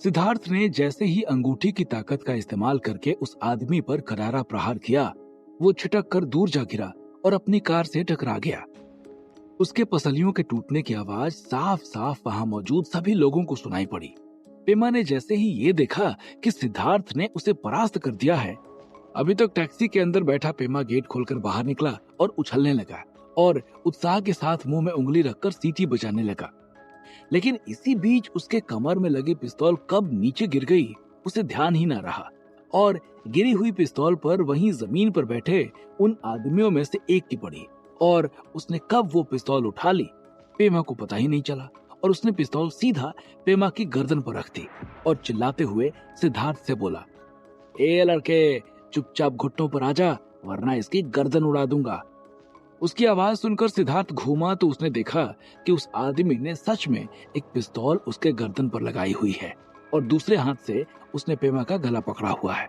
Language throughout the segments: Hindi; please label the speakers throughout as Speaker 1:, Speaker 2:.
Speaker 1: सिद्धार्थ ने जैसे ही अंगूठी की ताकत का इस्तेमाल करके उस आदमी पर करारा प्रहार किया, वो छिटक कर दूर जा गिरा और अपनी कार से टकरा गया। उसके पसलियों के टूटने की आवाज साफ साफ वहां मौजूद सभी लोगों को सुनाई पड़ी। पेमा ने जैसे ही ये देखा कि सिद्धार्थ ने उसे परास्त कर दिया है, अभी तक टैक्सी के अंदर बैठा पेमा गेट खोलकर बाहर निकला और उछलने लगा और उत्साह के साथ मुंह में उंगली रखकर सीटी बजाने लगा। लेकिन इसी बीच उसके कमर में लगी पिस्तौल कब नीचे गिर गई उसे ध्यान ही न रहा और गिरी हुई पिस्तौल पर वहीं जमीन पर बैठे उन आदमियों में से एक की पड़ी और उसने कब वो पिस्तौल उठा ली पेमा को पता ही नहीं चला और उसने पिस्तौल सीधा पेमा की गर्दन पर रख दी और चिल्लाते हुए सिद्धार्थ से बोला, ए लड़के, चुपचाप घुटनों पर आजा वरना इसकी गर्दन उड़ा दूंगा। उसकी आवाज सुनकर सिद्धार्थ घूमा तो उसने देखा कि उस आदमी ने सच में एक पिस्तौल उसके गर्दन पर लगाई हुई है और दूसरे हाथ से उसने पेमा का गला पकड़ा हुआ है।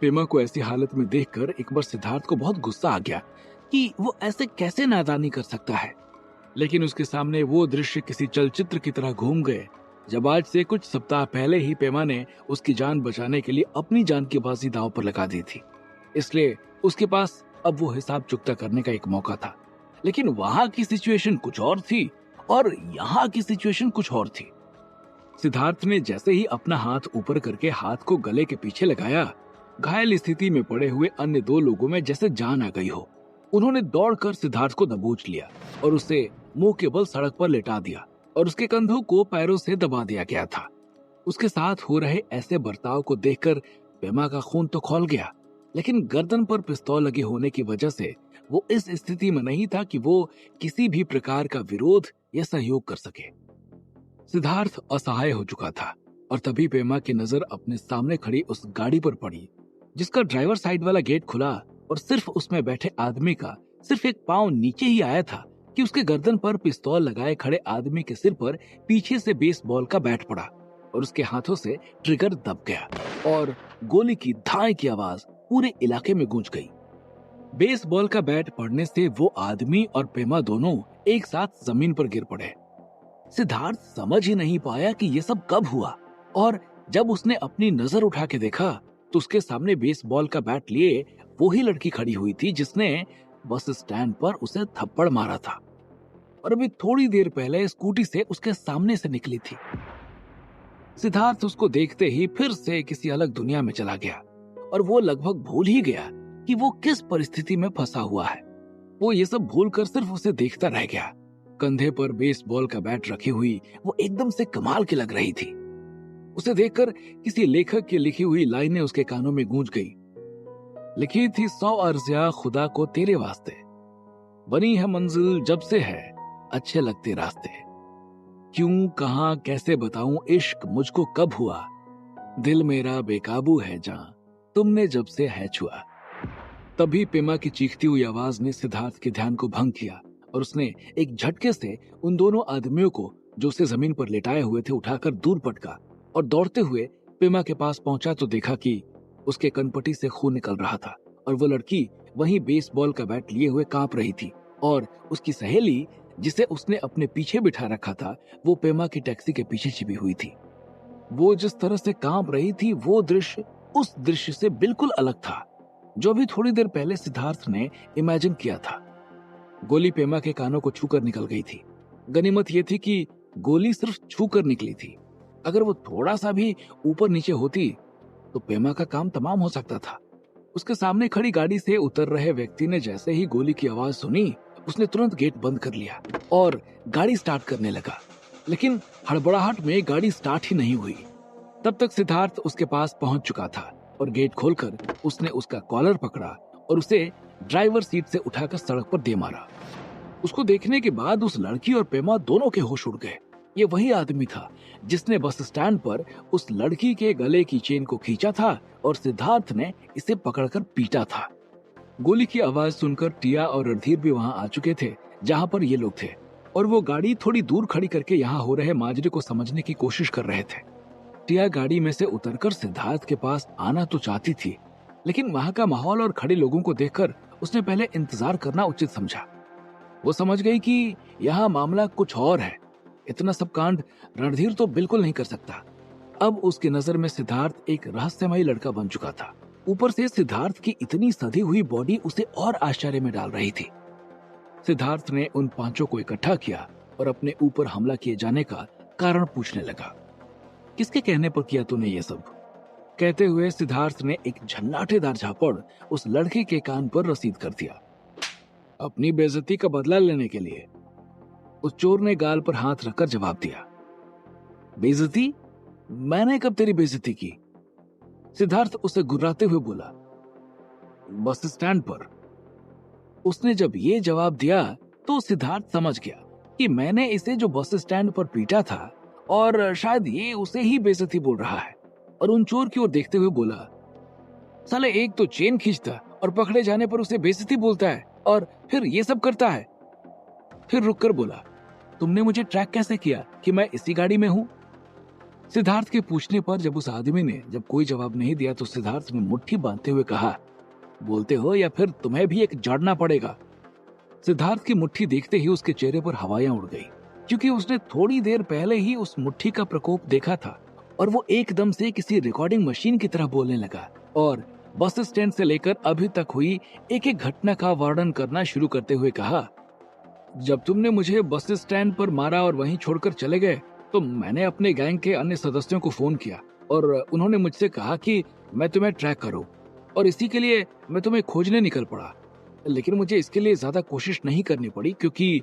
Speaker 1: पेमा को ऐसी हालत में देखकर एक बार सिद्धार्थ को बहुत गुस्सा आ गया कि वो ऐसे कैसे नादानी कर सकता है, लेकिन उसके सामने वो दृश्य किसी चलचित्र की तरह घूम गए जब आज से कुछ सप्ताह पहले ही पेमा ने उसकी जान बचाने के लिए अपनी जान की बाजी दांव पर लगा दी थी। इसलिए उसके पास अब वो हिसाब चुकता करने का एक मौका था। लेकिन वहां की सिचुएशन कुछ और थी और यहाँ की सिचुएशन कुछ और थी। सिद्धार्थ ने जैसे ही अपना हाथ ऊपर करके हाथ को गले के पीछे लगाया, घायल स्थिति में पड़े हुए अन्य दो लोगों में जैसे जान आ गई हो। उन्होंने दौड़कर सिद्धार्थ को दबोच लिया और उसे मुंह के बल सड़क पर लेटा दिया और उसके कंधों को पैरों से दबा दिया गया था। उसके साथ हो रहे ऐसे बर्ताव को देखकर पेमा का खून तो खौल गया, लेकिन गर्दन पर पिस्तौल लगे होने की वजह से वो इस स्थिति में नहीं था कि वो किसी भी प्रकार का विरोध या सहयोग कर सके। सिद्धार्थ असहाय हो चुका था और तभी पेमा की नजर अपने सामने खड़ी उस गाड़ी पर पड़ी जिसका ड्राइवर साइड वाला गेट खुला और सिर्फ उसमें बैठे आदमी का सिर्फ एक पांव नीचे ही आया था कि उसके गर्दन पर पिस्तौल लगाए खड़े आदमी के सिर पर पीछे से बेसबॉल का बैट पड़ा और उसके हाथों से ट्रिगर दब गया और गोली की धाई की आवाज पूरे इलाके में गूंज गई। बेसबॉल का बैट पड़ने से वो आदमी और पेमा दोनों एक साथ जमीन पर गिर पड़े। सिद्धार्थ समझ ही नहीं पाया कि ये सब कब हुआ और जब उसने अपनी नजर उठा के देखा तो उसके सामने बेसबॉल का बैट लिए वो ही लड़की खड़ी हुई थी जिसने बस स्टैंड पर उसे थप्पड़ मारा था और अभी थोड़ी देर पहले स्कूटी से उसके सामने से निकली थी। सिद्धार्थ उसको देखते ही फिर से किसी अलग दुनिया में चला गया और वो लगभग भूल ही गया कि वो किस परिस्थिति में फंसा हुआ है। वो ये सब भूलकर सिर्फ उसे देखता रह गया। कंधे पर बेसबॉल का बैट रखी हुई वो एकदम से कमाल की लग रही थी। उसे देखकर किसी लेखक की लिखी हुई लाइनें उसके कानों में गूंज गई। लिखी थी 100 अर्ज़ियां खुदा को तेरे वास्ते, बनी है मंजिल जब से है अच्छे लगते रास्ते, क्यों कहां कैसे बताऊं इश्क मुझको कब हुआ, दिल मेरा बेकाबू है जां तुमने जब से है छुआ। तभी पेमा की चीखती हुई आवाज ने सिद्धार्थ के ध्यान को भंग किया और उसने एक झटके से उन दोनों आदमियों को जो उसे जमीन पर लेटाए हुए थे उठाकर दूर पटका और दौड़ते हुए पेमा के पास पहुंचा तो देखा कि उसके कनपटी से खून निकल रहा था और वो लड़की वहीं बेसबॉल का बैट लिए हुए कांप रही थी और उसकी सहेली जिसे उसने अपने पीछे बिठा रखा था वो पेमा की टैक्सी के पीछे छिपी हुई थी। वो जिस तरह से कांप रही थी वो दृश्य उस दृश्य से बिल्कुल अलग था जो भी थोड़ी देर पहले सिद्धार्थ ने इमेजिन किया था। गोली पेमा के कानों को छूकर निकल गई थी। गनीमत ये थी कि गोली सिर्फ छूकर निकली थी। अगर वो थोड़ा सा भी ऊपर नीचे होती तो पेमा का काम तमाम हो सकता था। उसके सामने खड़ी गाड़ी से उतर रहे व्यक्ति ने जैसे ही गोली की आवाज सुनी उसने तुरंत गेट बंद कर लिया और गाड़ी स्टार्ट करने लगा, लेकिन हड़बड़ाहट में गाड़ी स्टार्ट ही नहीं हुई। तब तक सिद्धार्थ उसके पास पहुंच चुका था और गेट खोलकर उसने उसका कॉलर पकड़ा और उसे ड्राइवर सीट से उठाकर सड़क पर दे मारा। उसको देखने के बाद उस लड़की और पेमा दोनों के होश उड़ गए। ये वही आदमी था जिसने बस स्टैंड पर उस लड़की के गले की चेन को खींचा था और सिद्धार्थ ने इसे पकड़कर पीटा था। गोली की आवाज सुनकर टिया और रणधीर भी वहां आ चुके थे जहां पर ये लोग थे और वो गाड़ी थोड़ी दूर खड़ी करके यहाँ हो रहे माजरे को समझने की कोशिश कर रहे थे। टिया गाड़ी में से उतरकर सिद्धार्थ के पास आना तो चाहती थी, लेकिन वहां का माहौल और खड़े लोगों को देखकर उसने पहले इंतजार करना उचित समझा। वो समझ गई कि यहाँ मामला कुछ और है। इतना सब कांड रणधीर तो बिल्कुल नहीं कर सकता। अब उसकी नजर में सिद्धार्थ एक रहस्यमयी लड़का बन चुका था। ऊपर से सिद्धार्थ की इतनी सधी हुई बॉडी उसे और आश्चर्य में डाल रही थी। सिद्धार्थ ने उन पांचों को इकट्ठा किया और अपने ऊपर हमला किए जाने का कारण पूछने लगा। किसके कहने पर किया तूने ये सब? कहते हुए सिद्धार्थ ने एक झन्नाटेदार झापड़ उस लड़के के कान पर रसीद कर दिया। अपनी बेइज्जती का बदला लेने के लिए। उस चोर ने गाल पर हाथ रखकर जवाब दिया। बेइज्जती? मैंने कब तेरी बेइज्जती की? सिद्धार्थ उसे गुर्राते हुए बोला। बस स्टैंड पर। उसने जब ये जवाब दिया तो सिद्धार्थ समझ गया कि मैंने इसे जो बस स्टैंड पर पीटा था और शायद ये उसे ही बेइज्जती बोल रहा है, और उन चोर की ओर देखते हुए बोला, साले एक तो चेन खींचता और पकड़े जाने पर उसे बेइज्जती बोलता है और फिर ये सब करता है। फिर रुककर बोला, तुमने मुझे ट्रैक कैसे किया कि मैं इसी गाड़ी में हूं? सिद्धार्थ के पूछने पर जब उस आदमी ने जब कोई जवाब नहीं दिया तो सिद्धार्थ ने मुट्ठी बांधते हुए कहा, बोलते हो या फिर तुम्हें भी एक जड़ना पड़ेगा। सिद्धार्थ की मुट्ठी देखते ही उसके चेहरे पर हवाएं उड़ गई, क्योंकि उसने थोड़ी देर पहले ही उस मुट्ठी का प्रकोप देखा था और वो एकदम से किसी रिकॉर्डिंग मशीन की तरह बोलने लगा और बस स्टैंड से लेकर अभी तक हुई एक एक घटना का वर्णन करना शुरू करते हुए कहा, जब तुमने मुझे बस स्टैंड पर मारा और वहीं छोड़कर चले गए तो मैंने अपने गैंग के अन्य सदस्यों को फोन किया और उन्होंने मुझसे कहा कि मैं तुम्हें ट्रैक करूं, और इसी के लिए मैं तुम्हें खोजने निकल पड़ा। लेकिन मुझे इसके लिए ज्यादा कोशिश नहीं करनी पड़ी, क्योंकि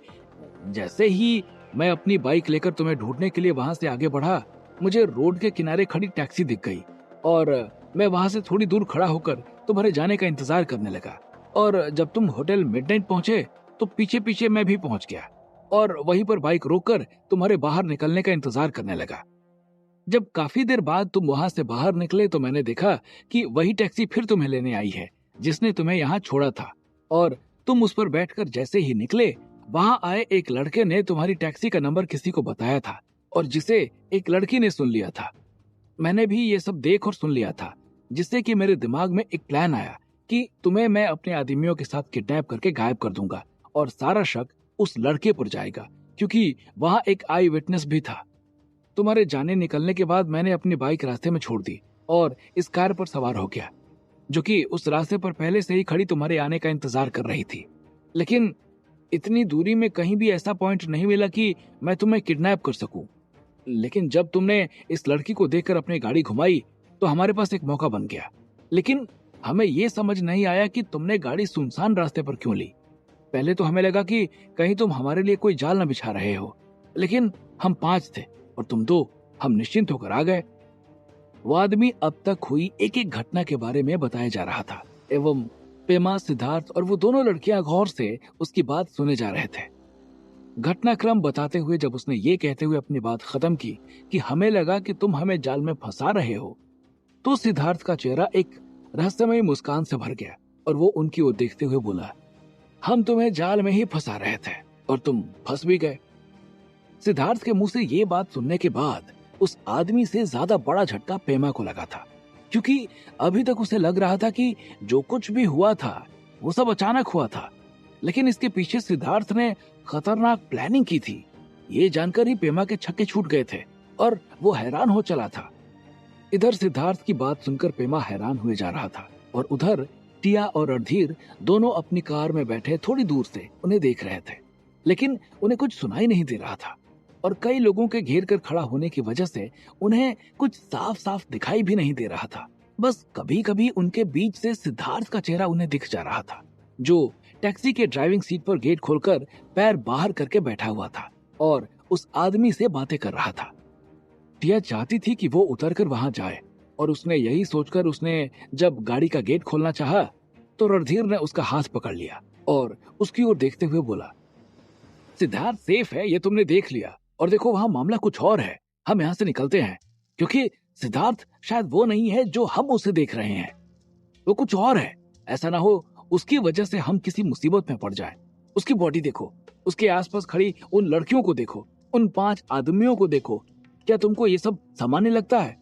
Speaker 1: जैसे ही मैं अपनी बाइक लेकर तुम्हें ढूंढने के लिए वहां से आगे बढ़ा, मुझे रोड के किनारे खड़ी टैक्सी दिख गई और मैं वहां से थोड़ी दूर खड़ा होकर तुम्हारे जाने का इंतजार करने लगा, और जब तुम होटल मिडनाइट पहुंचे तो पीछे पीछे मैं भी पहुंच गया और वहीं पर बाइक रोककर तुम्हारे बाहर निकलने का इंतजार करने लगा। जब काफी देर बाद तुम वहां से बाहर निकले तो मैंने देखा कि वही टैक्सी फिर तुम्हें लेने आई है जिसने तुम्हें यहाँ छोड़ा था, और तुम उस पर बैठकर जैसे ही निकले वहां आए एक लड़के ने तुम्हारी टैक्सी का नंबर किसी को बताया था और जिसे एक लड़की ने सुन लिया था। मैंने भी ये सब देख और सुन लिया था, जिससे कि मेरे दिमाग में एक प्लान आया कि तुम्हें मैं अपने आदमियों के साथ किडनैप करके गायब कर दूंगा और सारा शक उस लड़के पर जाएगा, क्योंकि वहां एक आई विटनेस भी था। तुम्हारे जाने निकलने के बाद मैंने अपनी बाइक रास्ते में छोड़ दी और इस कार पर सवार हो गया, जो कि उस रास्ते पर पहले से ही खड़ी तुम्हारे आने का इंतजार कर रही थी। लेकिन इतनी दूरी में कहीं भी ऐसा पॉइंट नहीं मिला कि मैं तुम्हें किडनैप कर सकूं। लेकिन जब तुमने इस लड़की को देखकर अपनी गाड़ी घुमाई तो हमारे पास एक मौका बन गया। लेकिन हमें ये समझ नहीं आया कि तुमने गाड़ी सुनसान रास्ते पर क्यों ली। पहले तो हमें लगा कि कहीं तुम हमारे लिए कोई जाल न बिछा रहे हो, लेकिन हम 5 थे और तुम 2। हम निश्चिंत होकर आ गए। वो आदमी अब तक हुई एक एक घटना के बारे में बताया जा रहा था एवं पेमा, सिद्धार्थ और वो दोनों लड़कियां गौर से उसकी बात सुने जा रहे थे। घटनाक्रम बताते हुए जब उसने ये कहते हुए अपनी बात खत्म की कि हमें लगा कि तुम हमें जाल में फंसा रहे हो, तो सिद्धार्थ का चेहरा एक रहस्यमयी मुस्कान से भर गया और वो उनकी ओर देखते हुए बोला, हम तुम्हें जाल में ही फंसा रहे थे और तुम फंस भी गए। सिद्धार्थ के मुंह से ये बात सुनने के बाद उस आदमी से ज्यादा बड़ा झटका पेमा को लगा था, क्योंकि अभी तक उसे लग रहा था कि जो कुछ भी हुआ था वो सब अचानक हुआ था, लेकिन इसके पीछे सिद्धार्थ ने खतरनाक प्लानिंग की थी। ये जानकर ही पेमा के छक्के छूट गए थे और वो हैरान हो चला था। इधर सिद्धार्थ की बात सुनकर पेमा हैरान हुए जा रहा था और उधर टिया और रणधीर दोनों अपनी कार में बैठे थोड़ी दूर से उन्हें देख रहे थे, लेकिन उन्हें कुछ सुनाई नहीं दे रहा था और कई लोगों के घेर कर खड़ा होने की वजह से उन्हें कुछ साफ साफ दिखाई भी नहीं दे रहा था। बस कभी कभी उनके बीच से सिद्धार्थ का चेहरा उन्हें दिख जा रहा था, जो टैक्सी के ड्राइविंग सीट पर गेट खोलकर पैर बाहर करके बैठा हुआ था और उस आदमी से बातें कर रहा था। टिया चाहती थी कि वो उतरकर वहां जाए और उसने यही सोचकर उसने जब गाड़ी का गेट खोलना चाहा तो रणधीर ने उसका हाथ पकड़ लिया और उसकी ओर देखते हुए बोला, सिद्धार्थ सेफ है, ये तुमने देख लिया, और देखो वहां मामला कुछ और है। हम यहाँ से निकलते हैं, क्योंकि सिद्धार्थ शायद वो नहीं है जो हम उसे देख रहे हैं, वो कुछ और है। ऐसा ना हो उसकी वजह से हम किसी मुसीबत में पड़ जाएं। उसकी बॉडी देखो, उसके आसपास खड़ी उन लड़कियों को देखो, उन 5 आदमियों को देखो। क्या तुमको ये सब सामान्य लगता है?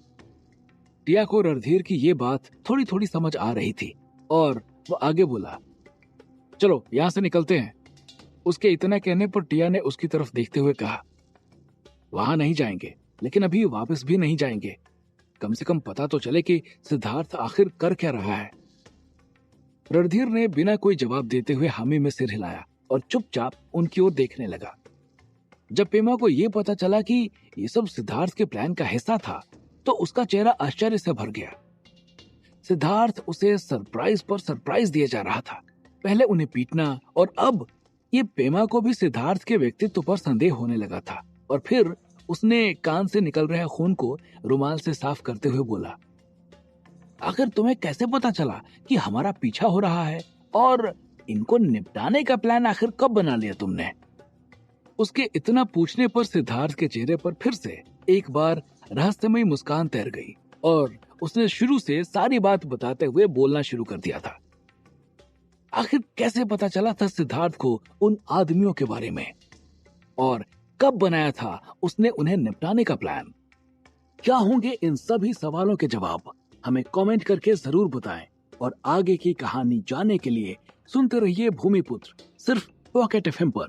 Speaker 1: टिया को रणधीर की ये बात थोड़ी थोड़ी समझ आ रही थी और वो आगे बोला, चलो यहाँ से निकलते हैं। उसके इतना कहने पर टिया ने उसकी तरफ देखते हुए कहा, वहां नहीं जाएंगे, लेकिन अभी वापस भी नहीं जाएंगे। कम से कम पता तो चले कि सिद्धार्थ आखिर कर क्या रहा है। रणधीर ने बिना कोई जवाब देते हुए हामी में सिर हिलाया और चुपचाप उनकी ओर देखने लगा। जब पेमा को यह पता चला कि ये सब सिद्धार्थ के प्लान का हिस्सा था, तो उसका चेहरा आश्चर्य से भर गया। सिद्धार्थ उसे सरप्राइज पर सरप्राइज दिया जा रहा था। पहले उन्हें पीटना और अब ये पेमा को भी सिद्धार्थ के व्यक्तित्व पर संदेह होने लगा था। और फिर उसने कान से निकल रहे खून को रुमाल से साफ करते हुए बोला, आखिर तुम्हें कैसे पता चला कि हमारा पीछा हो रहा है, और इनको निपटाने का प्लान आखिर कब बना लिया तुमने? उसके इतना पूछने पर सिद्धार्थ के चेहरे पर फिर से एक बार रहस्यमयी मुस्कान तैर गई और उसने शुरू से सारी बात बताते हुए बोलना शुरू कर दिया था। आखिर कैसे पता चला था सिद्धार्थ को उन आदमियों के बारे में, और कब बनाया था उसने उन्हें निपटाने का प्लान? क्या होंगे इन सभी सवालों के जवाब? हमें कमेंट करके जरूर बताएं। और आगे की कहानी जानने के लिए सुनते रहिए भूमिपुत्र, सिर्फ पॉकेट एफएम पर।